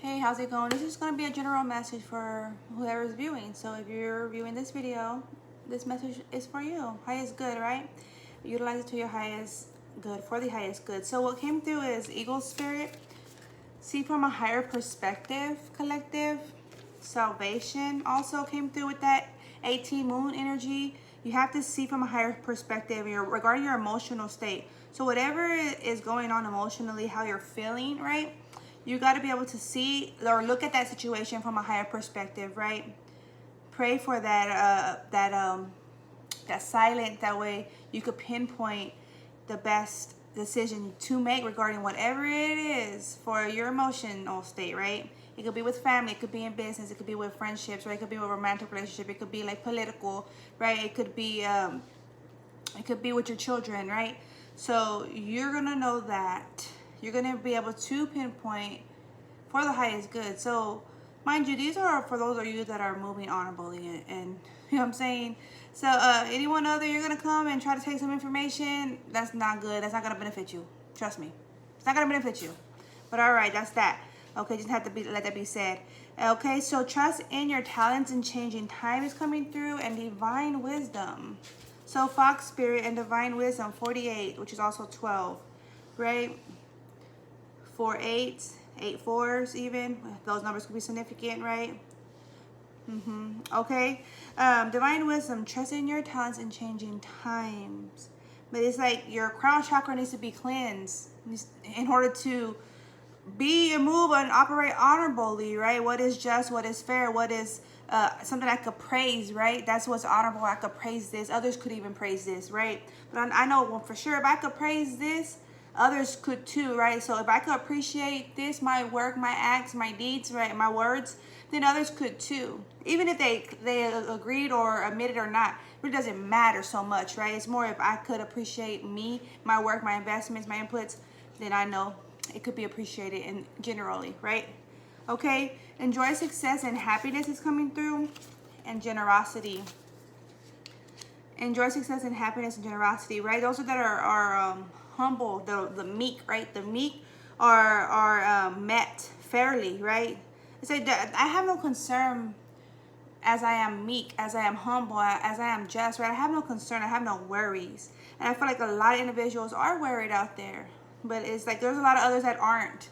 Hey, how's it going? This is going to be a general message for whoever's viewing. So if you're viewing this video, this message is for you. Highest good, right? Utilize it to your highest good, for the highest good. So what came through is Eagle Spirit. See from a higher perspective, collective. Salvation also came through with that 18 moon energy. You have to see from a higher perspective regarding your emotional state. So whatever is going on emotionally, how you're feeling, right? You got to be able to see or look at that situation from a higher perspective, right? Pray for that silence. That way you could pinpoint the best decision to make regarding whatever it is for your emotional state, right? It could be with family, it could be in business, it could be with friendships, right? It could be with a romantic relationship, it could be like political, right? It could be with your children, right? So you're gonna know that. You're gonna be able to pinpoint for the highest good. So mind you, these are for those of you that are moving honorably, and you know what I'm saying. So anyone other, you're gonna come and try to take some information. That's not good. That's not gonna benefit you. Trust me, it's not gonna benefit you. But all right, that's that. Okay, just have to let that be said. Okay, so trust in your talents and changing time is coming through, and divine wisdom. So Fox Spirit and divine wisdom, 48, which is also 12, right? 4 8s, 8 4s even. Those numbers could be significant, right? Okay. Divine wisdom, trust in your talents and changing times. But it's like your crown chakra needs to be cleansed in order to be and move and operate honorably, right? What is just, what is fair, what is something I could praise, right? That's what's honorable. I could praise this. Others could even praise this, right? But I know well, for sure if I could praise this, others could too, right? So if I could appreciate this, my work, my acts, my deeds, right, my words, then others could too. Even if they agreed or admitted or not, it really doesn't matter so much, right? It's more if I could appreciate me, my work, my investments, my inputs, then I know it could be appreciated and generally, right? Okay, enjoy success and happiness is coming through, and generosity. Enjoy success and happiness and generosity, right? Those that are humble, the meek, right? The meek are met fairly, right? It's like I have no concern as I am meek, as I am humble, as I am just, right? I have no concern, I have no worries. And I feel like a lot of individuals are worried out there. But it's like there's a lot of others that aren't.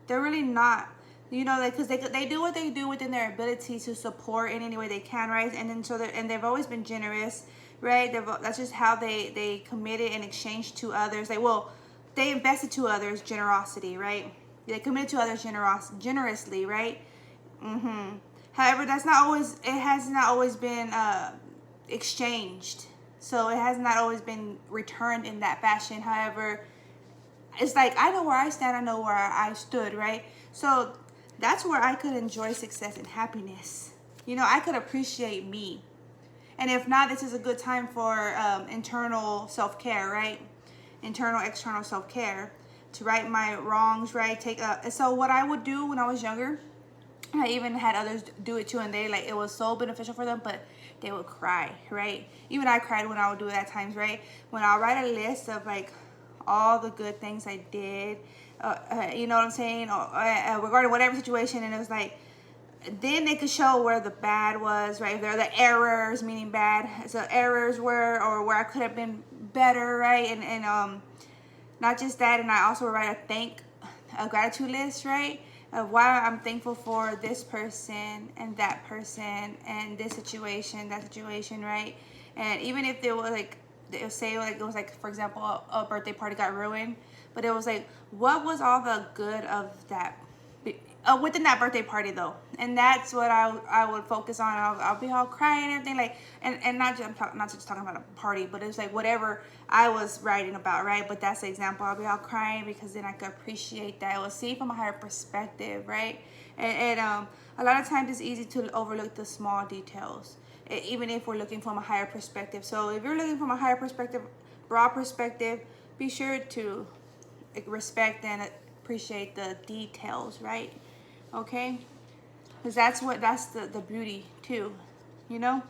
They're really not. You know, like, because they do what they do within their ability to support in any way they can, right? And then they've always been generous, right? That's just how they committed in exchange to others. They invested to others generosity, right? They committed to others generously, right? However, that's not always. It has not always been exchanged. So it has not always been returned in that fashion. However, it's like I know where I stand. I know where I stood, right? So that's where I could enjoy success and happiness. You know, I could appreciate me. And if not, this is a good time for internal self-care, right? Internal, external self-care to right my wrongs, right? So what I would do when I was younger, I even had others do it too, and it was so beneficial for them, but they would cry, right? Even I cried when I would do it at times, right? When I'll write a list of like all the good things I did, you know what I'm saying, regarding whatever situation, and it was like, then they could show where the bad was, right? There are the errors, meaning bad, so errors were, or where I could have been better, right? And not just that, and I also write a gratitude list, right? Of why I'm thankful for this person and that person and this situation, that situation, right? And even if there was like, say like it was like, for example, a birthday party got ruined, but it was like, what was all the good of that within that birthday party though? And that's what I would focus on. I'll be all crying and everything, like, and not just talking about a party, but it's like whatever I was writing about, right? But that's the example. I'll be all crying because then I could appreciate that. I will see from a higher perspective, right? And a lot of times it's easy to overlook the small details, even if we're looking from a higher perspective. So if you're looking from a higher perspective, broad perspective, be sure to respect and appreciate the details, right? Okay, because that's the beauty too, you know.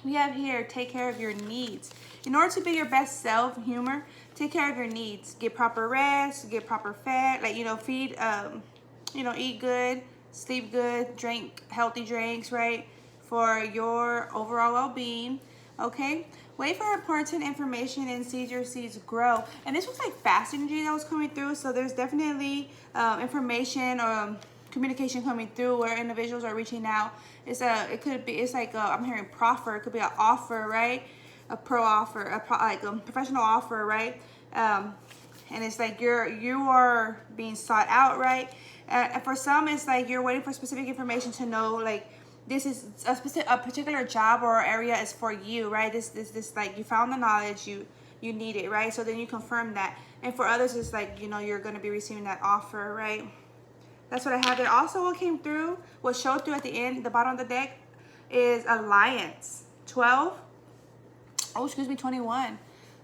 We have here, take care of your needs. In order to be your best self, humor, take care of your needs. Get proper rest, get proper fed, like, you know, feed You know, eat good, sleep good, drink healthy drinks, right? For your overall well-being, okay? Wait for important information and see your seeds grow. And this was like fast energy that was coming through, so there's definitely information or communication coming through where individuals are reaching out. It could be, it's like I'm hearing proffer. It could be an offer, right? A pro offer, like a professional offer, right? And it's like you are being sought out, right? For some, it's like you're waiting for specific information to know, like, this is a particular job or area is for you, right? This like you found the knowledge, you need it, right? So then you confirm that. And for others, it's like, you know, you're going to be receiving that offer, right? That's what I have there. Also, what came through, what showed through at the end, the bottom of the deck, is alliance. 12. Oh, excuse me, 21.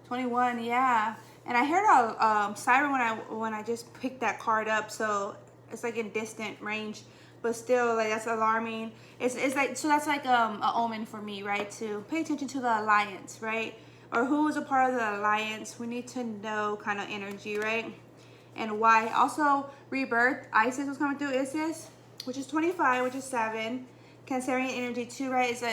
21, yeah. And I heard a siren when I just picked that card up, so it's like in distant range, but still, like, that's alarming. It's like, so that's like an omen for me, right? To pay attention to the alliance, right? Or who is a part of the alliance. We need to know kind of energy, right? And why. Also, rebirth. Isis was coming through. Isis, which is 25, which is 7. Cancerian energy too, right? It's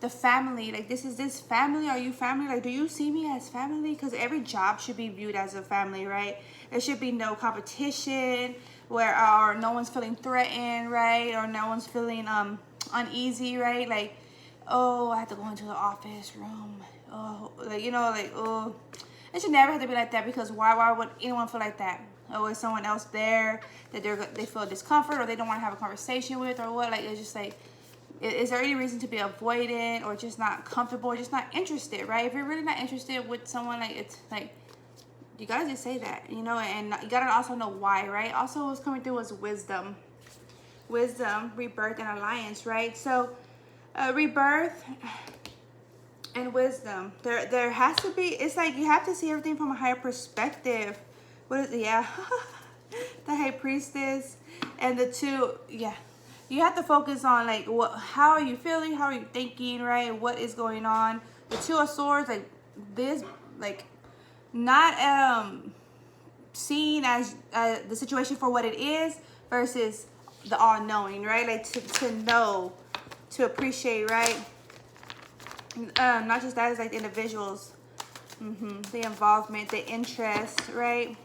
the family. Like, this is this family. Are you family? Like, do you see me as family? Because every job should be viewed as a family, right? There should be no competition where or no one's feeling threatened, right? Or no one's feeling uneasy, right? Like, oh, I have to go into the office room. Oh, like, you know, like, oh, it should never have to be like that, because why would anyone feel like that? Oh, is someone else there that they feel discomfort or they don't want to have a conversation with or what? Like, it's just like, is there any reason to be avoidant or just not comfortable or just not interested, right? If you're really not interested with someone, like, it's like, you gotta just say that, you know, and you gotta also know why, right? Also, what's coming through was wisdom, rebirth, and alliance, right? So, rebirth and wisdom. There has to be. It's like you have to see everything from a higher perspective. What is it? Yeah, the High Priestess and the two. Yeah, you have to focus on, like, how are you feeling? How are you thinking? Right? What is going on? The Two of Swords, like this, like, not seeing as the situation for what it is versus the all-knowing, right? Like, to know, to appreciate, right? Not just that, it's like the individuals, the involvement, the interest, right?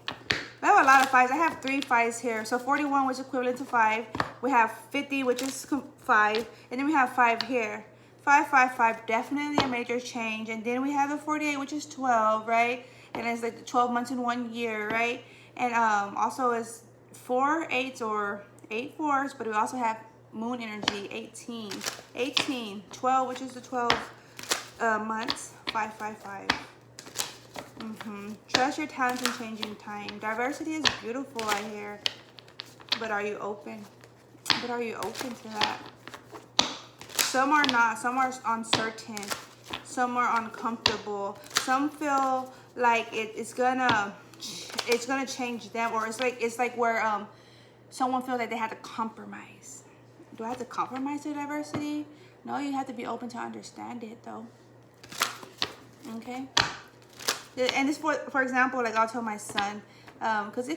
I have a lot of 5s. I have 3 5s here. So 41, which is equivalent to 5. We have 50, which is 5. And then we have 5 here. 5, 5, 5, definitely a major change. And then we have the 48, which is 12, right? And it's like 12 months in 1 year, right? And also it's 4 8s or 8 4s, but we also have moon energy, 18. 18, 12, which is the 12 months, 5, 5, 5. Trust your talents in changing time. Diversity is beautiful, I hear. But are you open? But are you open to that? Some are not. Some are uncertain. Some are uncomfortable. Some feel like it's gonna change them, or it's like where someone feels like they have to compromise. Do I have to compromise the diversity? No, you have to be open to understand it, though. Okay. And this, for example, like, I'll tell my son, because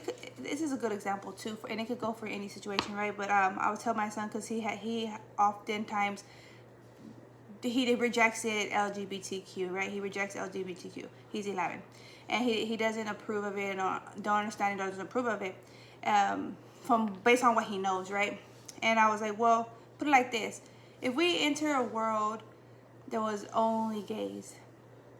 this is a good example too, and it could go for any situation, right? But I would tell my son, because he oftentimes he rejects it LGBTQ, right? He rejects LGBTQ. He's 11, and he doesn't approve of it, or don't understand it, or doesn't approve of it, from based on what he knows, right? And I was like, well, put it like this: if we enter a world that was only gays.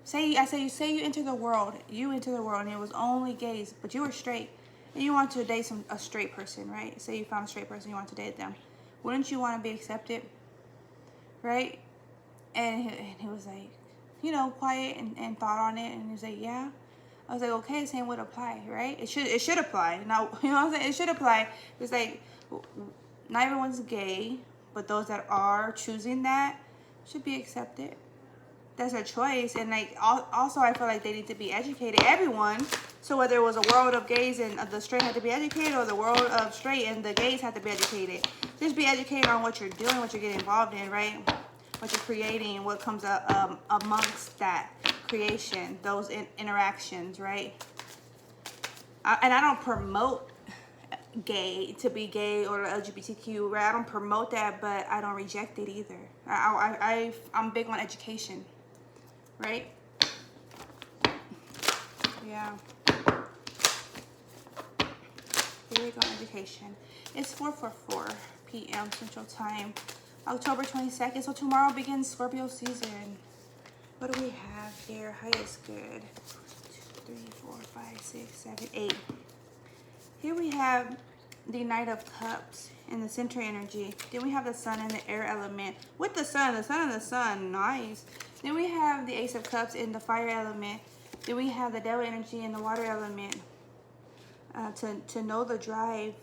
Say you enter the world, and it was only gays, but you were straight, and you want to date a straight person, right? Say you found a straight person, you want to date them. Wouldn't you want to be accepted, right? And he was like, you know, quiet and thought on it, and he was like, yeah. I was like, okay, same would apply, right? It should apply. Now, you know what I'm saying? It should apply. It's like, not everyone's gay, but those that are choosing that should be accepted. That's their choice. And, like, also I feel like they need to be educated, everyone. So whether it was a world of gays and the straight had to be educated, or the world of straight and the gays had to be educated, just be educated on what you're doing, what you're getting involved in, right? What you're creating, what comes up amongst that creation, those interactions, right? And I don't promote gay to be gay or LGBTQ, right? I don't promote that, but I don't reject it either. I'm big on education, right? Yeah. Big on education. It's 4:44 p.m. Central Time, October 22nd. So tomorrow begins Scorpio season. What do we have here? Highest good. 2, 3, 4, 5, 6, 7, 8. Here we have the Knight of Cups in the center energy. Then we have the Sun and the air element. With the Sun and the Sun, nice. Then we have the Ace of Cups in the fire element. Then we have the Devil energy in the water element. To know the drive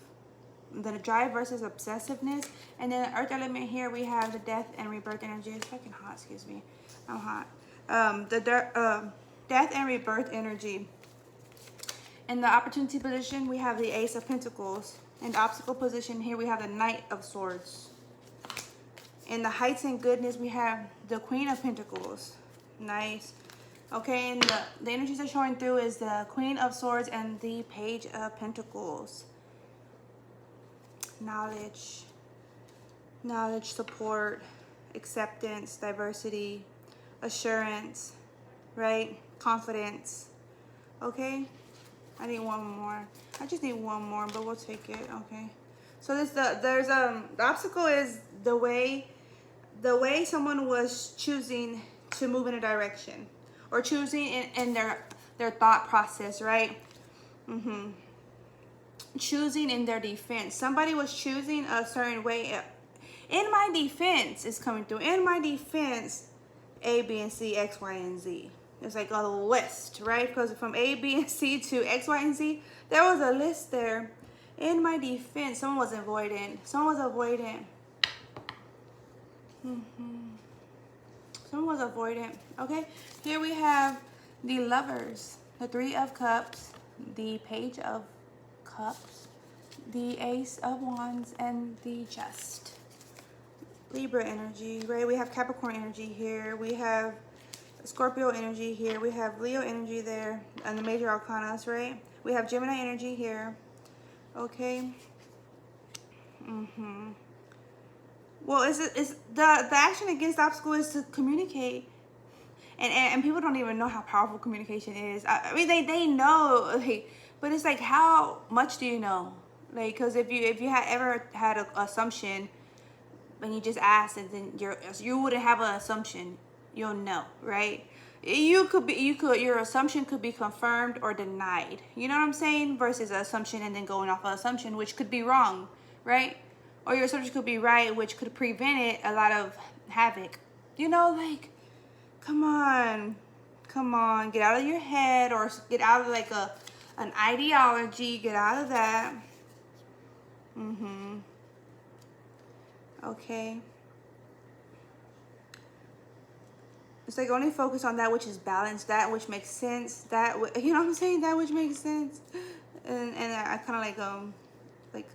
versus obsessiveness. And then the earth element here, we have the death and rebirth energy. It's fucking hot, excuse me. I'm hot. Death and rebirth energy. In the opportunity position, we have the Ace of Pentacles. In the obstacle position, here we have the Knight of Swords. In the heights and goodness, we have the Queen of Pentacles. Nice. Okay, and the energies that are showing through is the Queen of Swords and the Page of Pentacles. Knowledge, support, acceptance, diversity, assurance, right? Confidence. Okay? I need one more. I just need one more, but we'll take it. Okay. So the obstacle is the way someone was choosing to move in a direction, or choosing in their thought process, right? Choosing in their defense. Somebody was choosing a certain way. In my defense is coming through. In my defense, A, B, and C, X, Y, and Z. It's like a list, right? Because from A, B, and C to X, Y, and Z, there was a list there. In my defense, someone was avoidant. Someone was avoidant. Someone was avoidant. Okay, here we have the Lovers, the Three of Cups, the Page of Cups, the Ace of Wands, and the Just. Libra energy, right? We have Capricorn energy here. We have Scorpio energy here. We have Leo energy there, and the major arcanas, right? We have Gemini energy here. Okay. Well, it's the action against the obstacle is to communicate, and people don't even know how powerful communication is. I mean, they know, like, but it's like, how much do you know? Like, because if you had ever had an assumption, and you just asked, and then you wouldn't have an assumption, you'll know, right? Your assumption could be confirmed or denied. You know what I'm saying? Versus an assumption and then going off an assumption, which could be wrong, right? Or your assumption could be right, which could prevent a lot of havoc. You know, like, come on, get out of your head, or get out of like an ideology. Get out of that. Okay. It's like, only focus on that which is balanced, that which makes sense, you know what I'm saying, that which makes sense. And I kind of like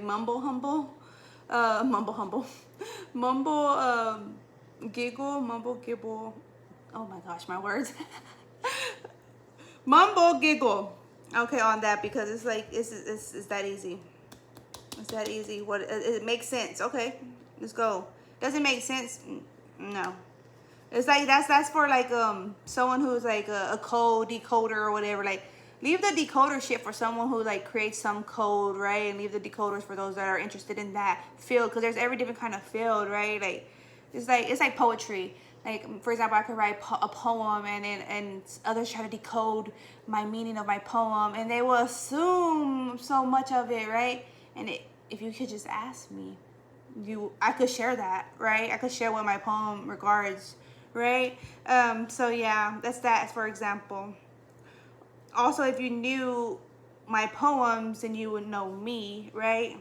mumble humble, giggle. Oh my gosh, my words. Mumble giggle. Okay, on that, because it's like it's that easy. It's that easy. What it makes sense. Okay, let's go. Doesn't make sense. No. It's like that's for like someone who's like a code decoder or whatever. Like, leave the decoder shit for someone who like creates some code, right? And leave the decoders for those that are interested in that field, because there's every different kind of field, right? Like it's like poetry. Like, for example, I could write a poem, and others try to decode my meaning of my poem, and they will assume so much of it, right? And if you could just ask me, I could share that, right? I could share what my poem regards, right? So yeah, that's that, for example. Also, if you knew my poems, then you would know me, right?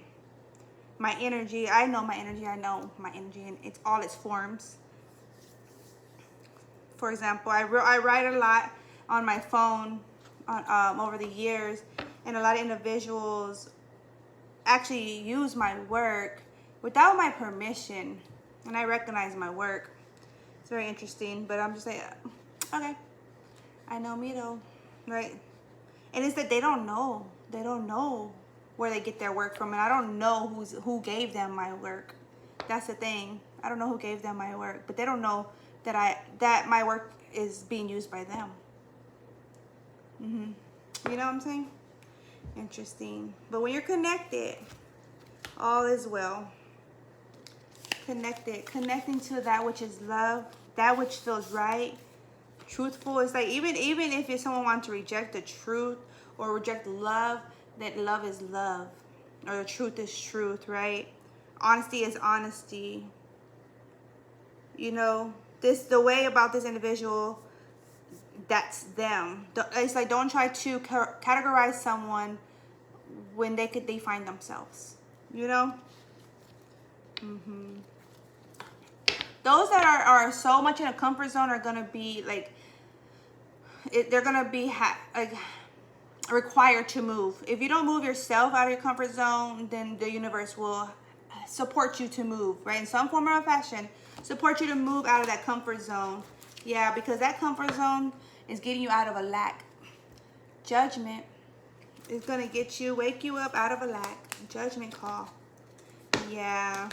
My energy, I know my energy, in it's all its forms. For example, I write a lot on my phone over the years, and a lot of individuals actually use my work without my permission, and I recognize my work. It's very interesting, but I'm just like, okay, I know me though, right? And it's that they don't know. they don't know where they get their work from, and I don't know who gave them my work. That's the thing. I don't know who gave them my work, but they don't know that my work is being used by them. You know what I'm saying? Interesting. But when you're connected, all is well. Connecting to that which is love, that which feels right, truthful. It's like even if someone wants to reject the truth or reject love, that love is love, or the truth is truth, right? Honesty is honesty. You know, the way about this individual, that's them. It's like, don't try to categorize someone when they find themselves, you know. Those that are so much in a comfort zone are gonna be like, they're gonna be like required to move. If you don't move yourself out of your comfort zone, then the universe will support you to move, right? In some form or fashion, support you to move out of that comfort zone. Yeah, because that comfort zone is getting you out of a lack. Judgment is gonna wake you up out of a lack. Judgment call. Yeah.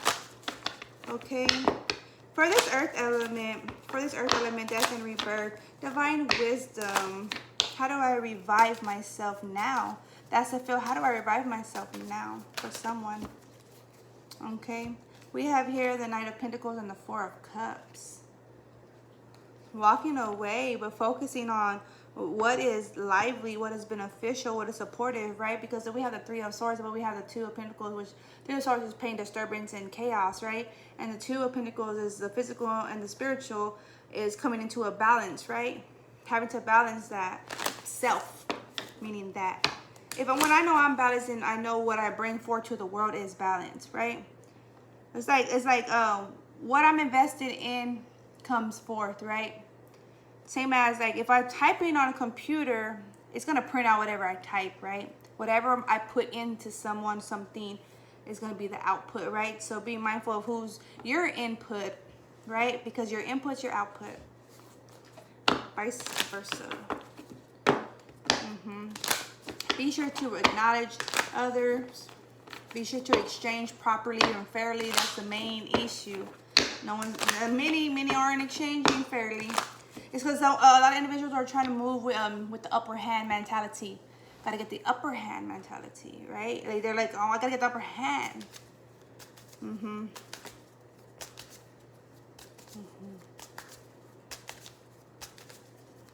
Okay. For this earth element, death and rebirth, divine wisdom. How do I revive myself now? That's the feel. How do I revive myself now for someone? Okay. We have here the Knight of Pentacles and the Four of Cups. Walking away, but focusing on what is lively, what is beneficial, what is supportive, right? Because we have the Three of Swords, but we have the Two of Pentacles, which Three of Swords is pain, disturbance, and chaos, right? And the Two of Pentacles is the physical and the spiritual is coming into a balance, right? Having to balance that self, meaning that when I know I'm balanced and I know what I bring forth to the world is balance, right? It's like what I'm invested in comes forth, right? Same as like if I'm typing on a computer, it's gonna print out whatever I type, right? Whatever I put into something is gonna be the output, right? So be mindful of who's your input, right? Because your input's your output. Vice versa. Be sure to acknowledge others. Be sure to exchange properly and fairly. That's the main issue. Many aren't exchanging fairly. It's because a lot of individuals are trying to move with the upper hand mentality. Gotta get the upper hand mentality, right? Like they're like, oh, I gotta get the upper hand.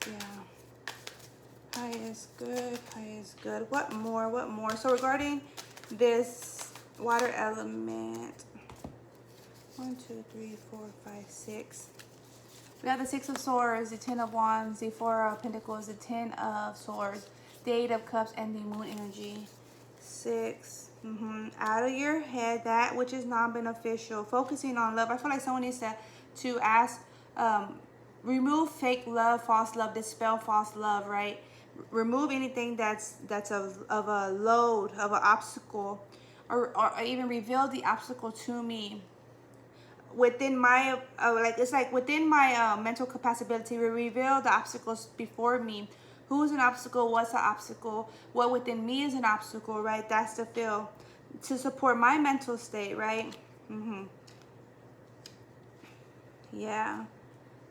Yeah. High is good. High is good. What more? What more? So regarding this water element, 1, 2, 3, 4, 5, 6. We have the Six of Swords, the Ten of Wands, the Four of Pentacles, the Ten of Swords, the Eight of Cups, and the Moon energy. 6. Out of your head, that which is non-beneficial. Focusing on love. I feel like someone needs to ask, remove fake love, false love, dispel false love, right? Remove anything that's of a load, of an obstacle, or even reveal the obstacle to me. Within my within my mental capacity, we reveal the obstacles before me. Who's an obstacle? What's an obstacle? What within me is an obstacle, right? That's the feel to support my mental state, right? Yeah,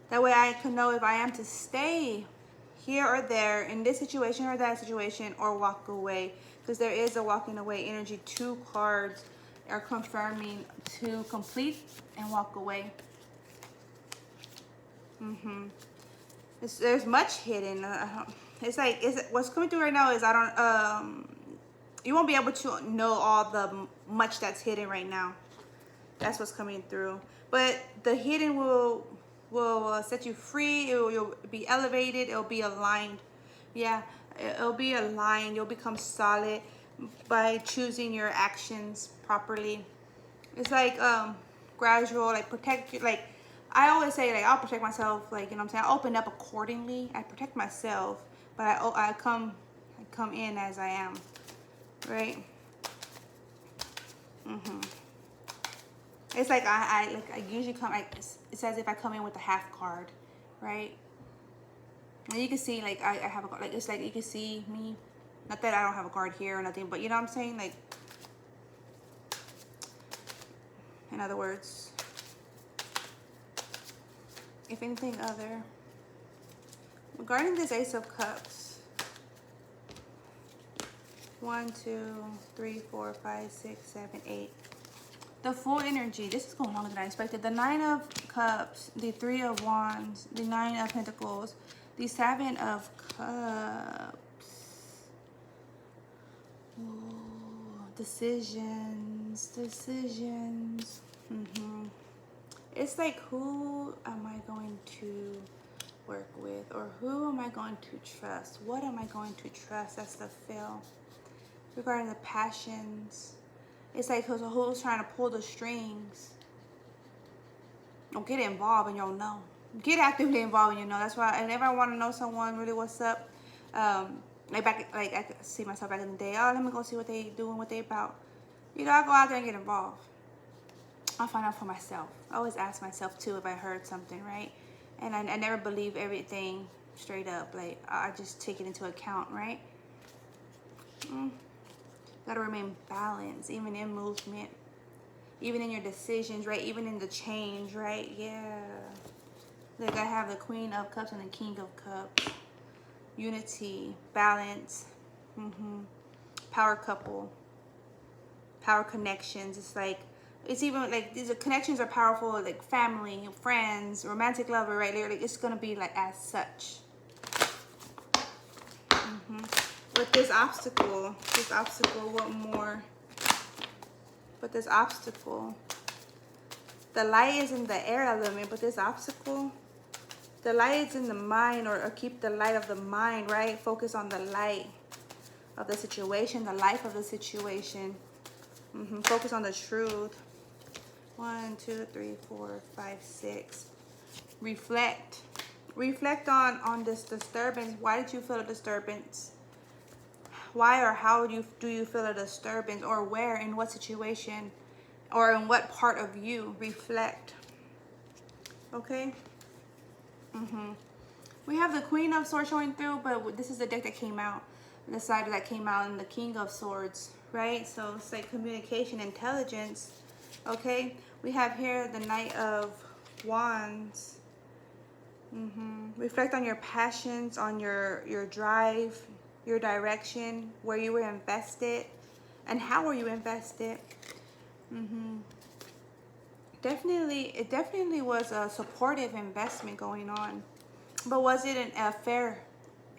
that way I can know if I am to stay here or there in this situation or that situation, or walk away, because there is a walking away energy. 2 cards are confirming to complete and walk away. There's much hidden. It's like what's coming through right now is you won't be able to know all the much that's hidden right now. That's what's coming through. But the hidden will set you free. You'll be elevated. It'll be aligned. Yeah, it'll be aligned. You'll become solid by choosing your actions properly. It's like gradual, like protect. Like I always say, like I'll protect myself. Like, you know what I'm saying, I open up accordingly. I protect myself, but I come in as I am, right? It's like I usually come. It's as if I come in with a half card, right? And you can see, like I have a, like, it's like you can see me Not that I don't have a card here or nothing, but you know what I'm saying? Like, in other words, if anything other. Regarding this Ace of Cups, 1, 2, 3, 4, 5, 6, 7, 8. The full energy. This is going longer than I expected. The 9 of Cups, the 3 of Wands, the 9 of Pentacles, the 7 of Cups. Ooh, decisions. It's like, who am I going to work with, or who am I going to trust? What am I going to trust? That's the feel. Regarding the passions, it's like who's trying to pull the strings. Don't get involved and you'll know. Get actively involved and you'll know. That's why, and if I want to know someone really what's up, like I could see myself back in the day. Oh, let me go see what they doing, what they about. You know, I go out there and get involved. I'll find out for myself. I always ask myself too if I heard something, right? And I never believe everything straight up. Like, I just take it into account, right? Gotta remain balanced, even in movement, even in your decisions, right? Even in the change, right? Yeah. Like, I have the Queen of Cups and the King of Cups. Unity, balance, power couple, power connections. It's like, it's even like these connections are powerful, like family, friends, romantic lover, right? Like, it's gonna be like as such. But this obstacle, what more? But this obstacle, the light is in the air element, but this obstacle, the light is in the mind, or keep the light of the mind, right? Focus on the light of the situation, the life of the situation. Focus on the truth. 1, 2, 3, 4, 5, 6. Reflect. Reflect on this disturbance. Why did you feel a disturbance? Why or how do you feel a disturbance, or where, in what situation, or in what part of you? Reflect. Okay. We have the Queen of Swords showing through, but this is the deck that came out, the side that came out, and the King of Swords, right? So it's like communication, intelligence. Okay. We have here the Knight of Wands. Reflect on your passions, on your drive, your direction, where you were invested, and how were you invested. It definitely was a supportive investment going on, but was it a fair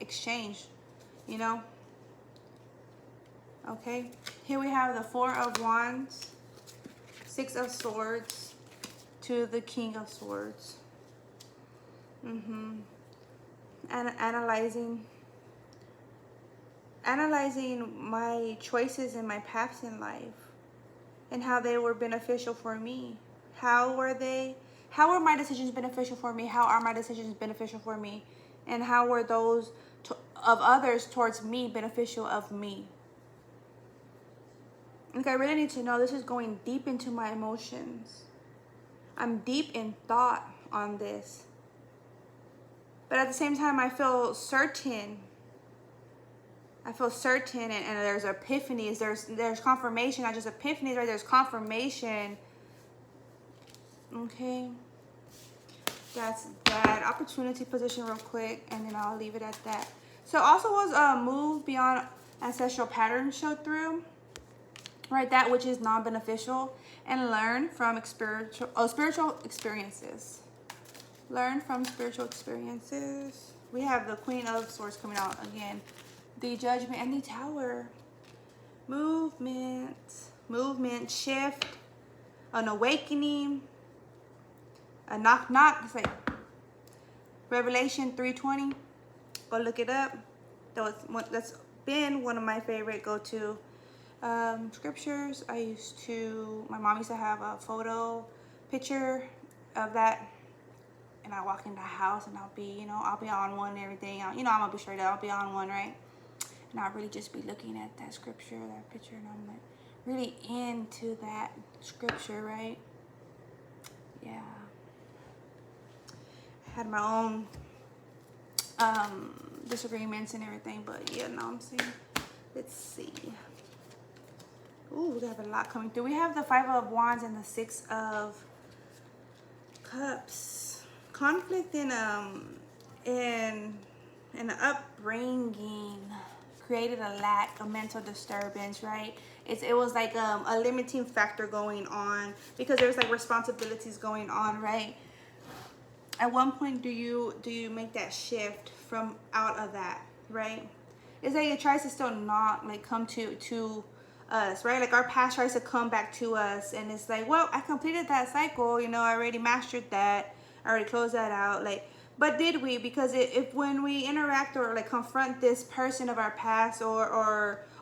exchange? You know. Okay. Here we have the 4 of Wands, 6 of Swords, to the King of Swords. And analyzing my choices and my paths in life, and how they were beneficial for me. How were my decisions beneficial for me? How are my decisions beneficial for me? And how were those of others towards me beneficial of me? Okay, I really need to know. This is going deep into my emotions. I'm deep in thought on this. But at the same time, I feel certain. And there's epiphanies. There's confirmation, not just epiphanies, right? There's confirmation. Okay. That's that. Opportunity position real quick, and then I'll leave it at that. So also was move beyond ancestral patterns showed through. Right, that which is non-beneficial, and learn from spiritual experiences. Learn from spiritual experiences. We have the Queen of Swords coming out again. The Judgment and the Tower. Movement, shift, an awakening, a knock. It's like Revelation 3:20. Go look it up. That's been one of my favorite go-to scriptures. My mom used to have a picture of that, and I walk in the house and I'll be on one and everything. I'm gonna be straight up, I'll be on one, right? And I'll really just be looking at that scripture, that picture, and I'm like really into that scripture, right? Yeah. I had my own disagreements and everything, but yeah, no, I'm saying Let's see. Ooh, we have a lot coming through. We have the Five of Wands and the Six of Cups. Conflict in the upbringing created a lack, a mental disturbance, right? It was like a limiting factor going on because there's like responsibilities going on, right? At one point, do you make that shift from out of that, right? It's like it tries to still not like come to us, right? Like our past tries to come back to us, and it's like, well, I completed that cycle, you know, I already mastered that, I already closed that out. Like, but did we? Because if when we interact or like confront this person of our past or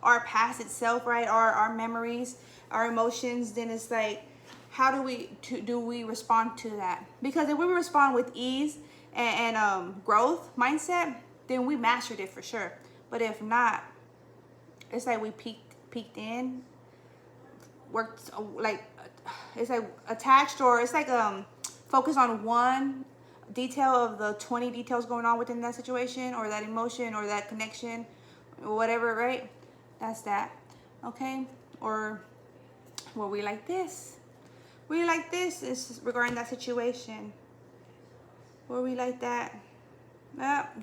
our past itself, right, our memories, our emotions, then it's like, how do we respond to that? Because if we respond with ease and growth mindset, then we mastered it for sure. But if not, it's like we peeked in, worked like, it's like attached, or it's like focus on one detail of the 20 details going on within that situation or that emotion or that connection or whatever, right? That's that. Okay? Or were we like this? Were you like this is regarding that situation? Were we like that?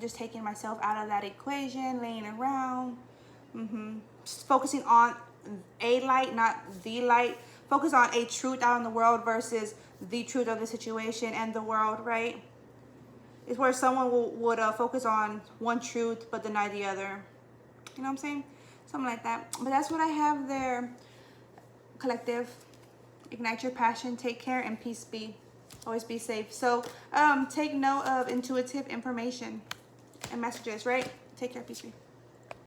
Just taking myself out of that equation, laying around. Just focusing on a light, not the light. Focus on a truth out in the world versus the truth of the situation and the world, right? It's where someone would focus on one truth but deny the other. You know what I'm saying? Something like that. But that's what I have there. Collective. Ignite your passion. Take care and peace be. Always be safe. So take note of intuitive information and messages, right? Take care. Peace be.